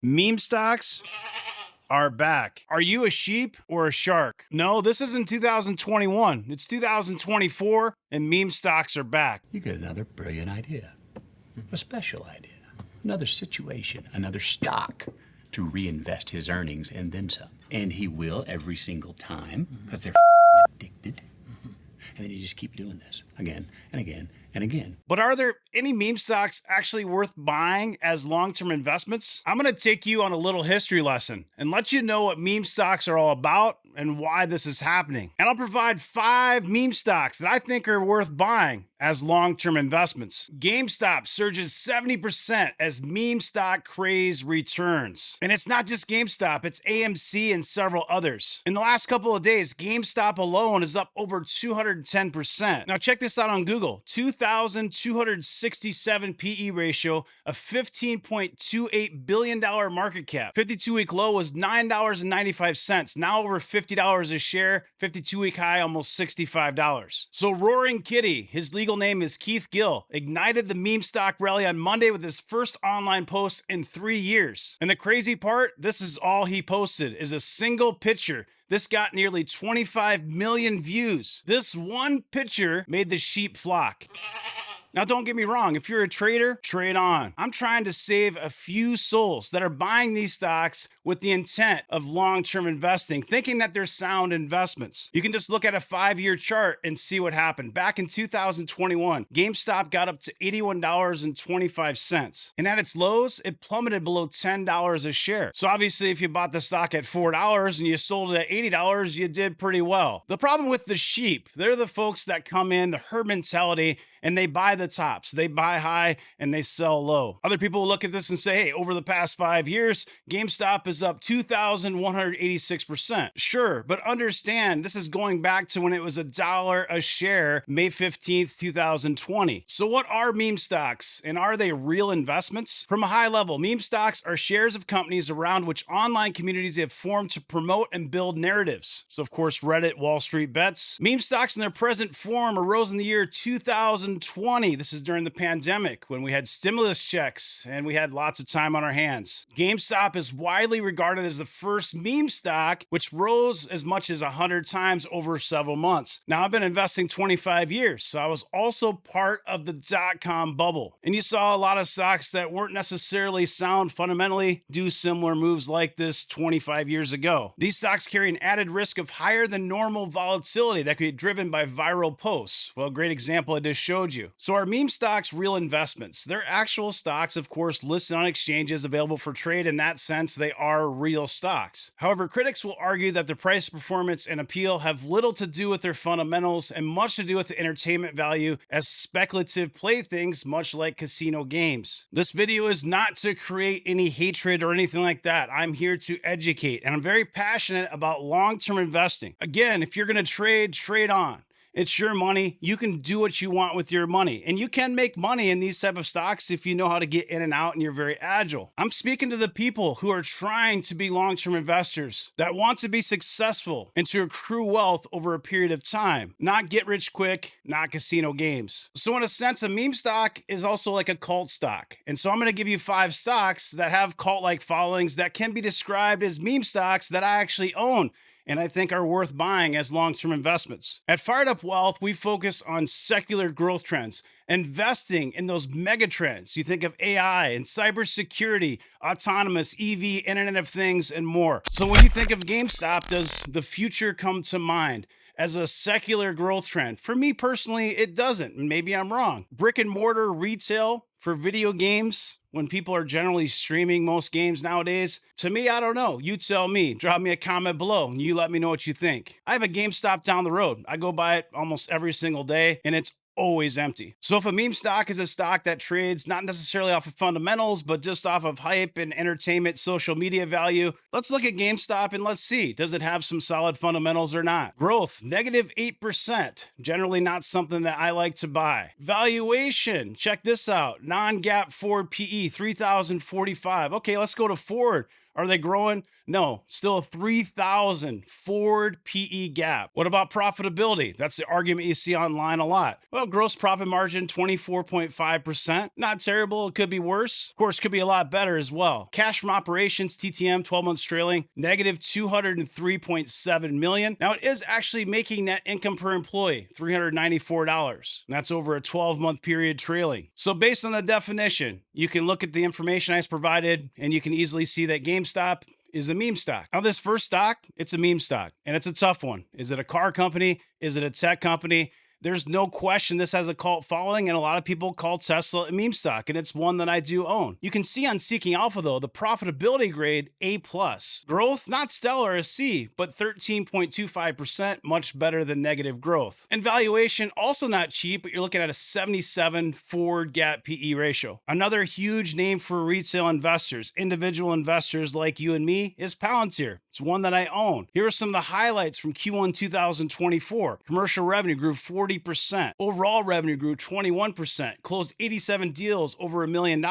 Meme stocks are back. Are you a sheep or a shark? No, this isn't 2021. It's 2024, and meme stocks are back. You get another brilliant idea, a special idea, another situation, another stock to reinvest his earnings and then some. And he will every single time because they're addicted. And then you just keep doing this again and again and again. But are there any meme stocks actually worth buying as long-term investments? I'm going to take you on a little history lesson and let you know what meme stocks are all about and why this is happening. And I'll provide 5 meme stocks that I think are worth buying as long-term investments. GameStop surges 70% as meme stock craze returns. And it's not just GameStop, it's AMC and several others. In the last couple of days, GameStop alone is up over 210%. Now check this out on Google. 2,267 PE ratio, a $15.28 billion market cap. 52-week low was $9.95, now over $50 a share, 52-week high almost $65. So Roaring Kitty, his legal name is Keith Gill, ignited the meme stock rally on Monday with his first online post in 3 years. And the crazy part, this is all he posted, is a single picture. This got nearly 25 million views. This one picture made the sheep flock. Now, don't get me wrong. If you're a trader, trade on. I'm trying to save a few souls that are buying these stocks with the intent of long-term investing, thinking that they're sound investments. You can just look at a 5-year chart and see what happened. Back in 2021, GameStop got up to $81.25. And at its lows, it plummeted below $10 a share. So obviously, if you bought the stock at $4 and you sold it at $80, you did pretty well. The problem with the sheep, they're the folks that come in, the herd mentality, and they buy the tops. They buy high and they sell low. Other people will look at this and say, hey, over the past 5 years, GameStop is up 2,186%. Sure, but understand this is going back to when it was $1 a share, May 15th, 2020. So what are meme stocks, and are they real investments? From a high level, meme stocks are shares of companies around which online communities have formed to promote and build narratives. So of course, Reddit, Wall Street Bets. Meme stocks in their present form arose in the year 2020. This is during the pandemic when we had stimulus checks and we had lots of time on our hands. GameStop is widely regarded as the first meme stock, which rose as much as 100 times over several months. Now, I've been investing 25 years, so I was also part of the dot-com bubble. And you saw a lot of stocks that weren't necessarily sound fundamentally do similar moves like this 25 years ago. These stocks carry an added risk of higher than normal volatility that could be driven by viral posts. Well, a great example I just showed you. So are meme stocks real investments? They're actual stocks, of course, listed on exchanges available for trade. In that sense, they are real stocks. However, critics will argue that the price performance and appeal have little to do with their fundamentals and much to do with the entertainment value as speculative playthings, much like casino games. This video is not to create any hatred or anything like that. I'm here to educate, and I'm very passionate about long-term investing. Again, if you're going to trade, trade on. It's your money. You can do what you want with your money. And you can make money in these type of stocks if you know how to get in and out and you're very agile. I'm speaking to the people who are trying to be long-term investors that want to be successful and to accrue wealth over a period of time. Not get rich quick, not casino games. So in a sense, a meme stock is also like a cult stock. And so I'm going to give you 5 stocks that have cult-like followings that can be described as meme stocks that I actually own and I think are worth buying as long-term investments. At Fired Up Wealth, we focus on secular growth trends, investing in those mega trends. You think of AI and cybersecurity, autonomous, EV, Internet of Things, and more. So when you think of GameStop, does the future come to mind as a secular growth trend? For me personally, it doesn't. Maybe I'm wrong. Brick and mortar retail for video games, when people are generally streaming most games nowadays, to me, I don't know. You tell me. Drop me a comment below and you let me know what you think. I have a GameStop down the road. I go by it almost every single day and it's always empty. So if a meme stock is a stock that trades not necessarily off of fundamentals, but just off of hype and entertainment, social media value, let's look at GameStop and let's see, does it have some solid fundamentals or not? Growth, -8%. Generally not something that I like to buy. Valuation, check this out. Non-GAAP forward PE, 3,045. Okay, let's go to forward. Are they growing? No, still a 3,000 forward PE gap. What about profitability? That's the argument you see online a lot. Well, gross profit margin, 24.5%. Not terrible. It could be worse. Of course, could be a lot better as well. Cash from operations, TTM, 12 months trailing, negative $203.7 million. Now, it is actually making net income per employee, $394. And that's over a 12-month period trailing. So based on the definition, you can look at the information I provided, and you can easily see that GameStop is a meme stock. Now, this first stock, it's a meme stock, and it's a tough one. Is it a car company? Is it a tech company? There's no question this has a cult following, and a lot of people call Tesla a meme stock, and it's one that I do own. You can see on Seeking Alpha, though, the profitability grade, A+. Growth, not stellar, a C, but 13.25%, much better than negative growth. And valuation, also not cheap, but you're looking at a 77 forward GAAP PE ratio. Another huge name for retail investors, individual investors like you and me, is Palantir. It's one that I own. Here are some of the highlights from Q1 2024. Commercial revenue grew 40%. Overall revenue grew 21%. Closed 87 deals over $1 million.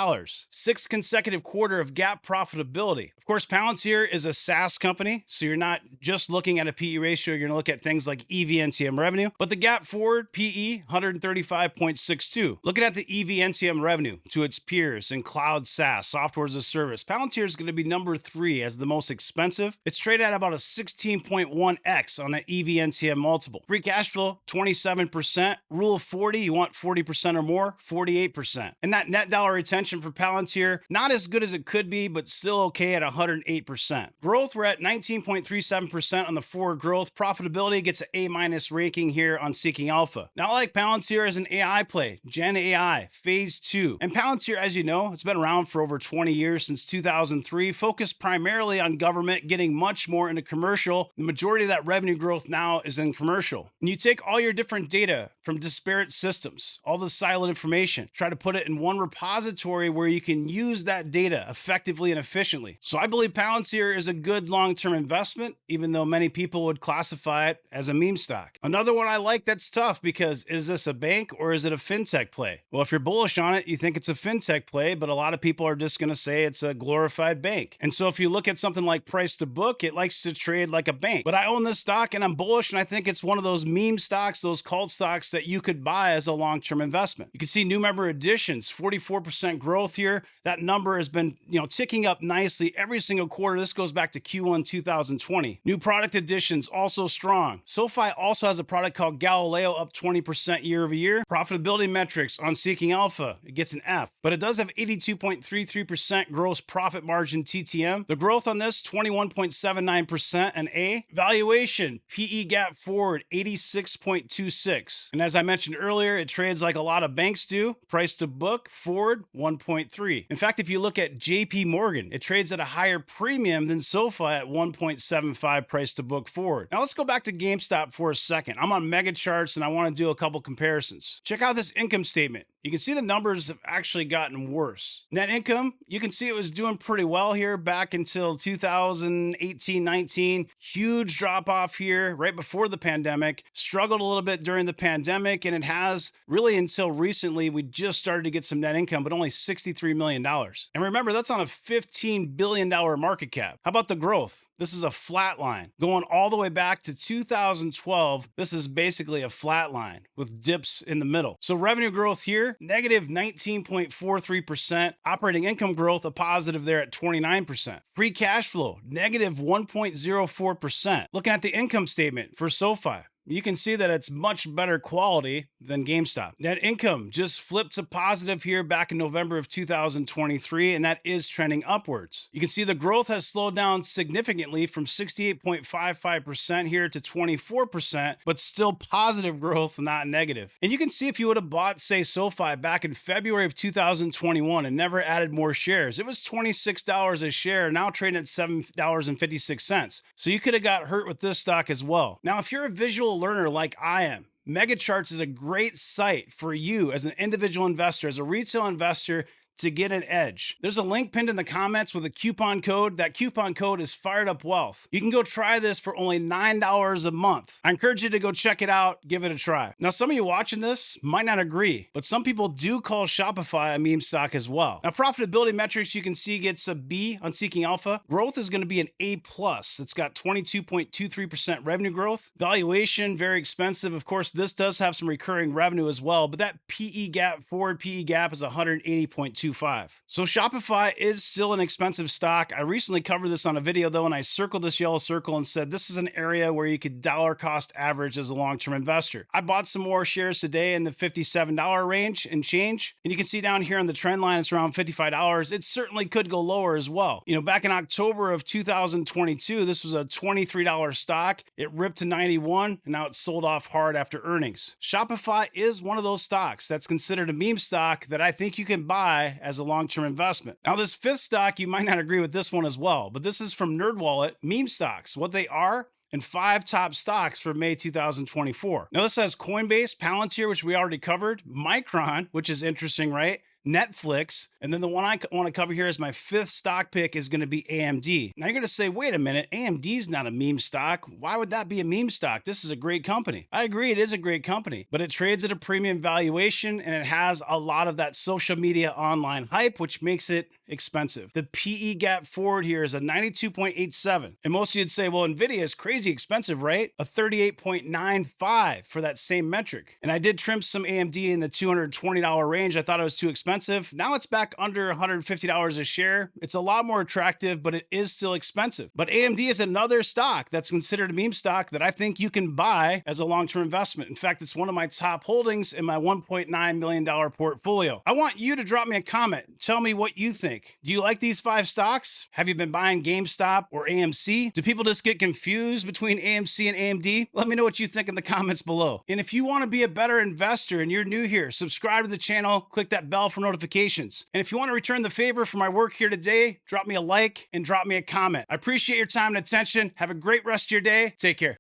Sixth consecutive quarter of GAAP profitability. Of course, Palantir is a SaaS company, so you're not just looking at a PE ratio. You're going to look at things like EV/NTM revenue. But the GAAP forward PE, 135.62. Looking at the EV/NTM revenue to its peers in cloud SaaS, software as a service, Palantir is going to be number 3 as the most expensive. It's traded at about a 16.1x on the EV/NTM multiple. Free cash flow, 27%. Rule of 40, you want 40% or more, 48%. And that net dollar retention for Palantir, not as good as it could be, but still okay at 108%. Growth, we're at 19.37% on the forward growth. Profitability gets an A- ranking here on Seeking Alpha. Now, I like Palantir as an AI play, Gen AI, phase 2. And Palantir, as you know, it's been around for over 20 years, since 2003, focused primarily on government, getting much more into commercial. The majority of that revenue growth now is in commercial. And you take all your different data from disparate systems, all the siloed information, try to put it in one repository where you can use that data effectively and efficiently. So I believe Palantir is a good long-term investment, even though many people would classify it as a meme stock. Another one I like that's tough, because is this a bank or is it a fintech play? Well, if you're bullish on it, you think it's a fintech play, but a lot of people are just going to say it's a glorified bank. And so if you look at something like price to book, it likes to trade like a bank. But I own this stock and I'm bullish, and I think it's one of those meme stocks, those cult stocks that you could buy as a long-term investment. You can see new member additions, 44% growth here. That number has been, ticking up nicely every single quarter. This goes back to Q1 2020. New product additions also strong. Sofi also has a product called Galileo, up 20% year over year. Profitability metrics on Seeking Alpha, it gets an F, but it does have 82.33% gross profit margin TTM. The growth on this, 21.79%, an A. Valuation, PE gap forward, 86.26. And as I mentioned earlier, it trades like a lot of banks do. Price to book, forward, 1.3. In fact, if you look at JP Morgan, it trades at a higher premium than Sofi at 1.75 price to book forward. Now let's go back to GameStop for a second. I'm on mega charts and I want to do a couple comparisons. Check out this income statement. You can see the numbers have actually gotten worse. Net income, you can see it was doing pretty well here back until 2018-19. Huge drop off here right before the pandemic. Struggled a little bit during the pandemic, and it has really until recently. We just started to get some net income, but only $63 million. And remember, that's on a $15 billion market cap. How about the growth? This is a flat line. Going all the way back to 2012, this is basically a flat line with dips in the middle. So revenue growth here, negative 19.43%. Operating income growth, a positive there at 29%. Free cash flow, negative 1.04%. Looking at the income statement for Sofi, you can see that it's much better quality than GameStop. Net income just flipped to positive here back in November of 2023, and that is trending upwards. You can see the growth has slowed down significantly from 68.55% here to 24%, but still positive growth, not negative. And you can see if you would have bought, say, Sofi back in February of 2021 and never added more shares, it was $26 a share, now trading at $7.56. So you could have got hurt with this stock as well. Now, if you're a visual learner like I am, MegaCharts is a great site for you as an individual investor, as a retail investor, to get an edge. There's a link pinned in the comments with a coupon code. That coupon code is Fired Up Wealth. You can go try this for only $9 a month. I encourage you to go check it out, give it a try. Now, some of you watching this might not agree, but some people do call Shopify a meme stock as well. Now, profitability metrics you can see gets a B on Seeking Alpha. Growth is going to be an A+. It's got 22.23% revenue growth. Valuation, very expensive. Of course, this does have some recurring revenue as well, but that PE gap, forward PE gap is 180.25. So Shopify is still an expensive stock. I recently covered this on a video though, and I circled this yellow circle and said this is an area where you could dollar cost average as a long-term investor. I bought some more shares today in the $57 range and change, and you can see down here on the trend line, it's around $55. It certainly could go lower as well. You know, back in October of 2022, this was a $23 stock. It ripped to 91, and now it's sold off hard after earnings. Shopify is one of those stocks that's considered a meme stock that I think you can buy as a long-term investment. Now, this fifth stock, you might not agree with this one as well, but this is from NerdWallet, meme stocks, what they are, and 5 top stocks for May 2024. Now, this has Coinbase, Palantir, which we already covered, Micron, which is interesting, right? Netflix, and then the one I want to cover here is my fifth stock pick is going to be AMD. Now you're going to say, wait a minute, AMD's not a meme stock. Why would that be a meme stock? This is a great company. I agree, it is a great company, but it trades at a premium valuation and it has a lot of that social media online hype, which makes it expensive. The PE gap forward here is a 92.87. And most of you'd say, well, NVIDIA is crazy expensive, right? A 38.95 for that same metric. And I did trim some AMD in the $220 range. I thought it was too expensive. Now it's back under $150 a share. It's a lot more attractive, but it is still expensive. But AMD is another stock that's considered a meme stock that I think you can buy as a long-term investment. In fact, it's one of my top holdings in my $1.9 million portfolio. I want you to drop me a comment. Tell me what you think. Do you like these 5 stocks? Have you been buying GameStop or AMC? Do people just get confused between AMC and AMD? Let me know what you think in the comments below. And if you want to be a better investor and you're new here, subscribe to the channel, click that bell for notifications. And if you want to return the favor for my work here today, drop me a like and drop me a comment. I appreciate your time and attention. Have a great rest of your day. Take care.